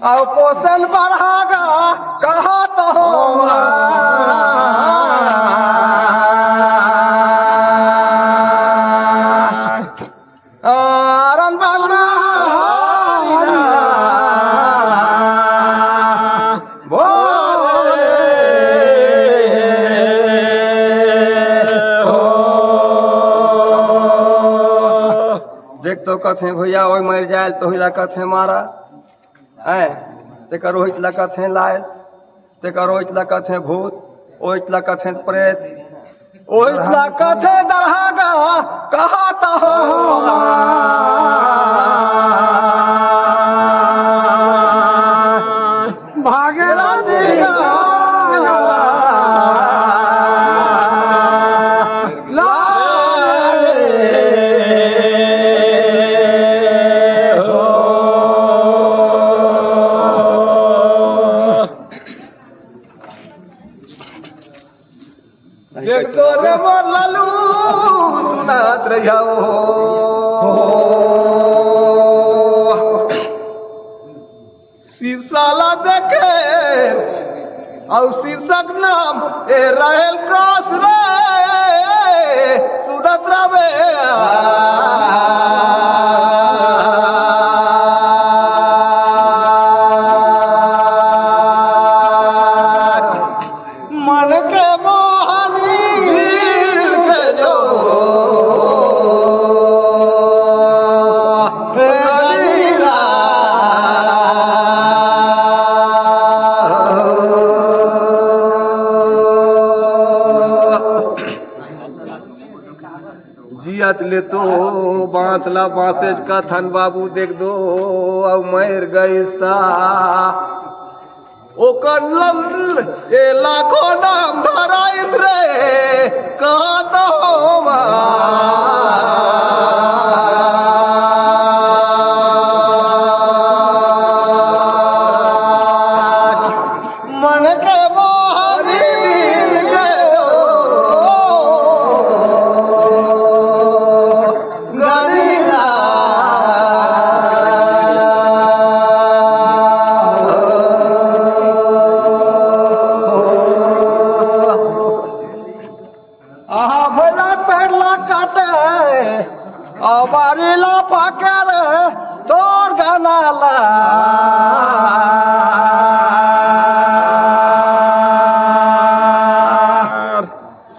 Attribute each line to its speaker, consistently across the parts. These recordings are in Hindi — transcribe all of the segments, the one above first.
Speaker 1: और पोषण बढ़ागा कहा तो तो कथे भैया ओय मर जाए तो हिला कथे मारा है ते करो हिला कथे लाए ते करो हिला कथे भूत ओ हिला कथे प्रेत ओ हिला कथे दरहागा कहा तो भागेला दिया ललू सुनात रहो शीर्षाला देखे और शीर्षक नाम ए रहेल क्रॉस रे सुदत रवे मन के जियत ले तो बांसला बांसेज का थन बाबू देख दो अब मर गईस्ता ओ कलम ए लाखों नाम धराइत रे कहा तो मन के मोहनी दिल गयो बारीला पाकर तोर गनाला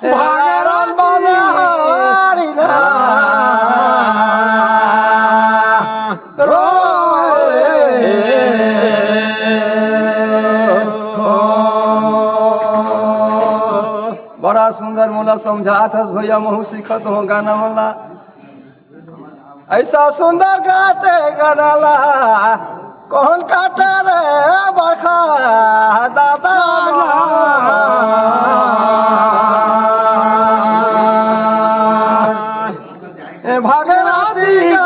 Speaker 1: भागरन बनहारिना बड़ा सुंदर मोला समझात हस भैया महू सीखत हो गाना वाला ऐसा सुंदर गाते गनाला कौन काटे रे बरखा दादा भागना दिया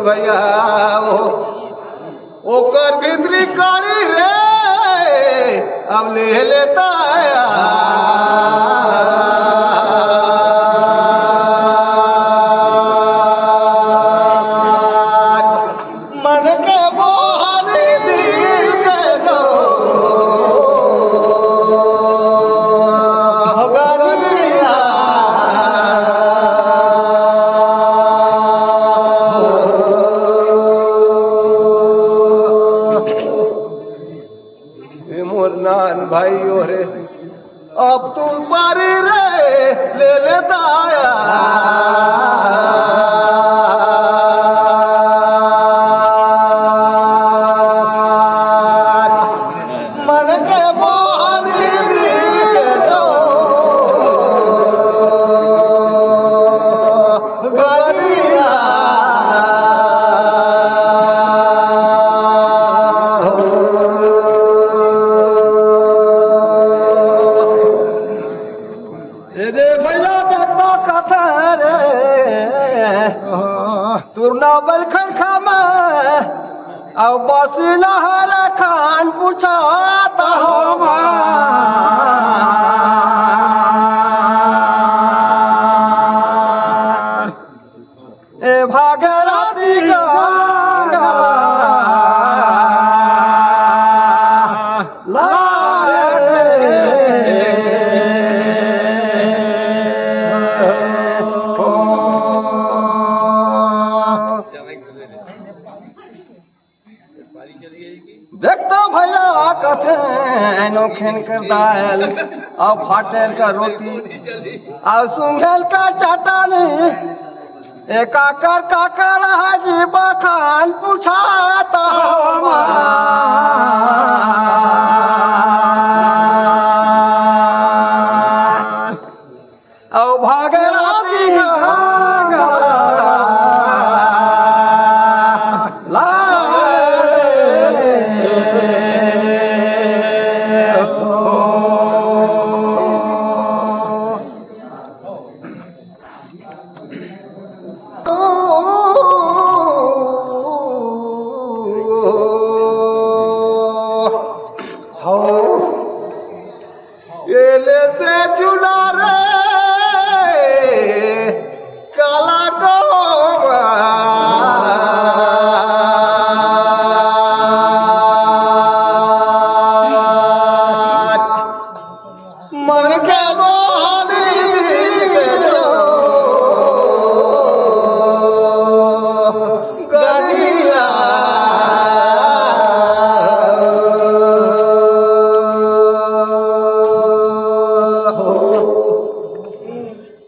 Speaker 1: भैया ओकर भितरी करी रे अब ले लेता मन के मोहनी दिल के नो भाई रे अब तुम पारी रे ले लेता मन के मोहनी दिल दो गरिया तुरना बल खरखा में अब बसी नहर खान पूछाता ए भागीरथी गंगा देखता भैया कथे नोखेन कर दाल और फाटेल का रोटी और सुंघेल का चटनी एक काकर हाजी बखान पूछाता और भागीरथी गंगा एले से चुला रे काला गोवा मन के मोहनी गनीला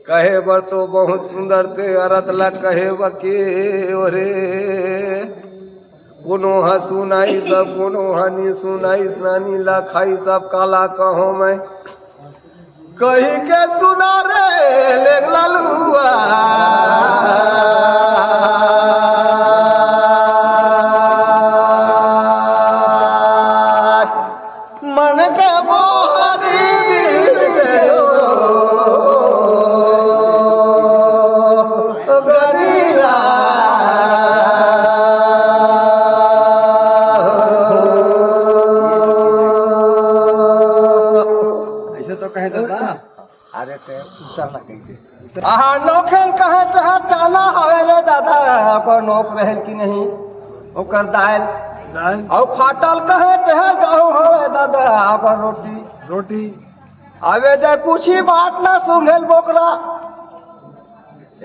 Speaker 1: कहे बर तो बहुत सुंदर ते अरतला कहे बके ओरे कोनो हसु नाई सब कोनो हनी सुनाई स्नानी ला खाई सब काला कहो मैं कही के सुना रे ले ललुआ मन के मोहनी दिल गयो गनीला ऐसे तो कहे दादा अरे ते उतरना कैसे आहा नौखेल कहे तह जाना हवे रे दादा पर नौक रहल की नहीं ओकर दाल और फाटल कहे तह गहूं हवे दादा पर रोटी आवे दे पूछी बात ना सुंघेल बोकरा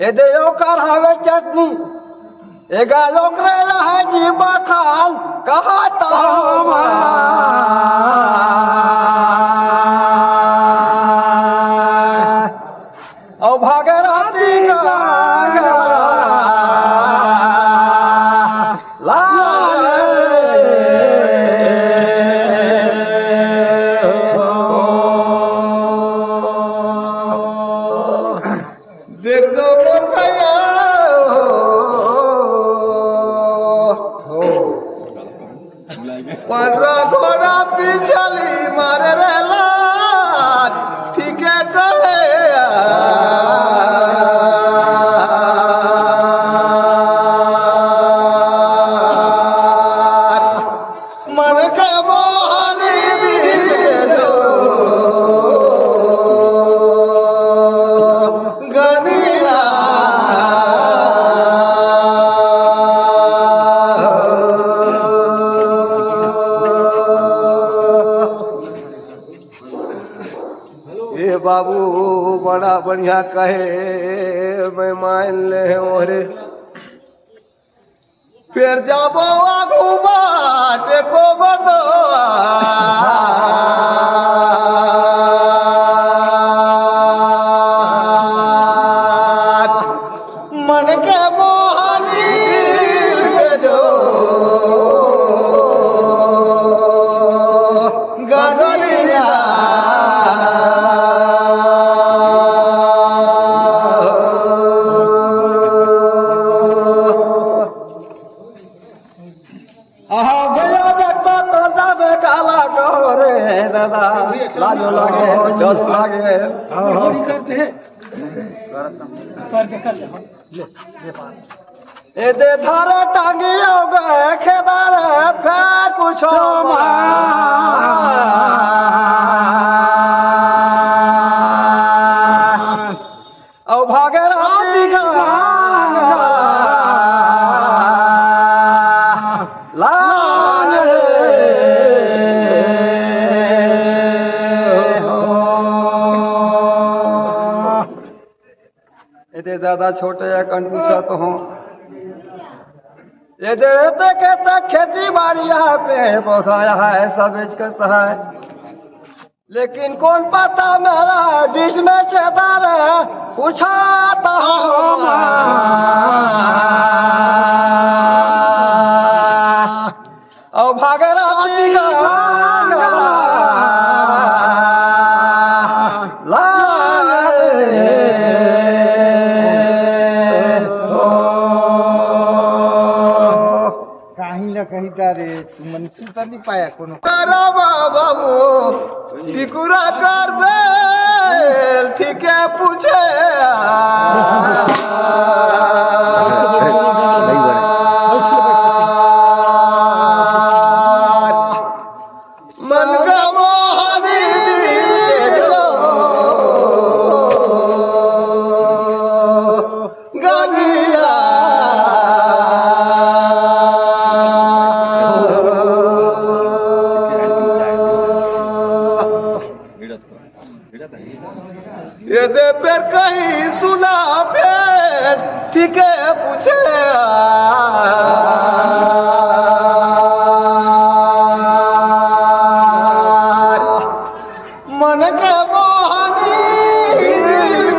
Speaker 1: ए दे ओकर हवे चटनी एगा ओकरे रहे जी बखान कहता ओ भागीरथी गंगा देखो भैया पंद्रह घोड़ा पिछली मारे रे लाल ठीक है मन के मोहनी दिल गनीला ए बाबू बड़ा बढ़िया कहे मैं मान ले ओरे फिर जाबो आगू बाट को बदो मन के मोहनी दिल जो गनीला दादा लाजो लागे जल लागे ए दे धारा टांगी हो गए खेदार पूछो औ भागीरथी लांग ये ज्यादा छोटे या कन पूछा तो हूँ ये देते के तक खेती बाड़ी है पेड़ पौधा है सब इसका है लेकिन कौन पता मेरा बीच में चेदार पूछाता हूँ और भागीरथी
Speaker 2: कहीं तारे तू मनसूर तो नहीं पाया कोनो
Speaker 1: बाबू टिकुरा कर बेल ठीक है पूछे मन का मोहनी गगिया ये दे फिर कहीं सुना फिर ठीक है पूछे मन के मोहनी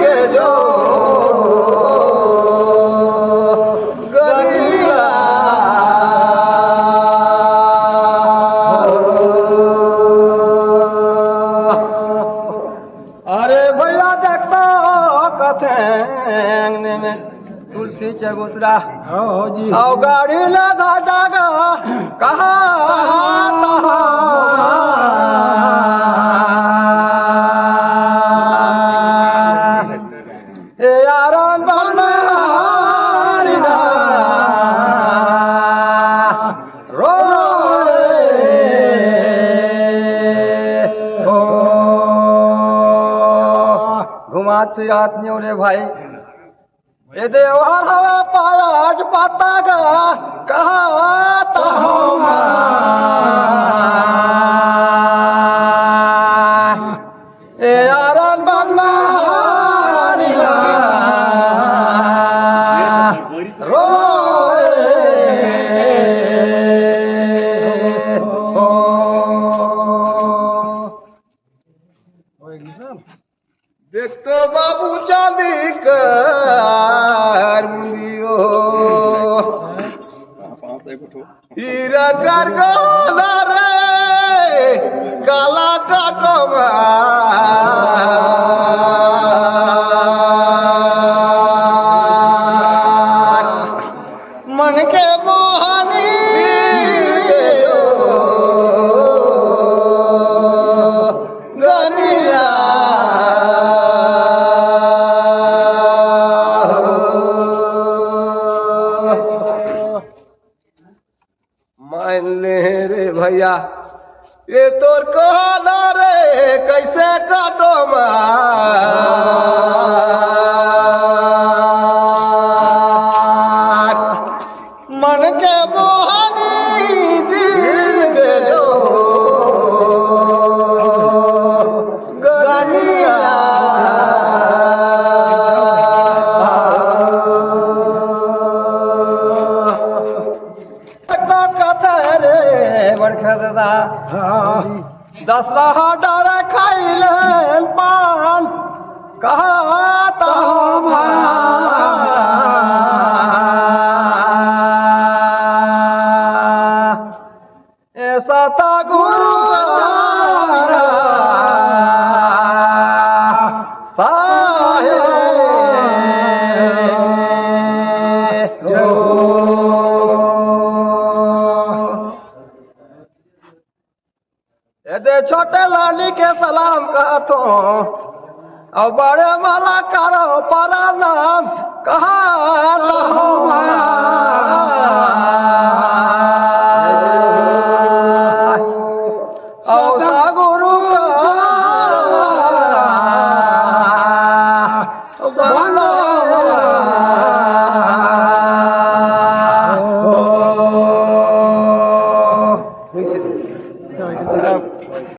Speaker 1: के जो गलिया अरे भैया देखता कथे अंगने में तुलसी चबूतरा
Speaker 2: जी
Speaker 1: और गाड़ी ले जागा कहा यारान बनमारिना घुमात फिरात नहीं रे भाई ये देवर हवा पायाज पाता गा कहता हूँ ए यारन बनमारिना देख तो बाबू चांदी कर मुंगियो हीरा कर गोला रे काला काटो मन के मोहनी गनिया मान ले रे भैया ये तोर कहना रे कैसे काटो मार मन के मोहनी दिल के जो गलिया बड़खा दादा दसरा डर खाइल पान कहता ऐसा था गुरु यदि छोटे लाली के सलाम कहतो और बड़े माला करो प्रणाम कहा मौसा गुरु का बंदा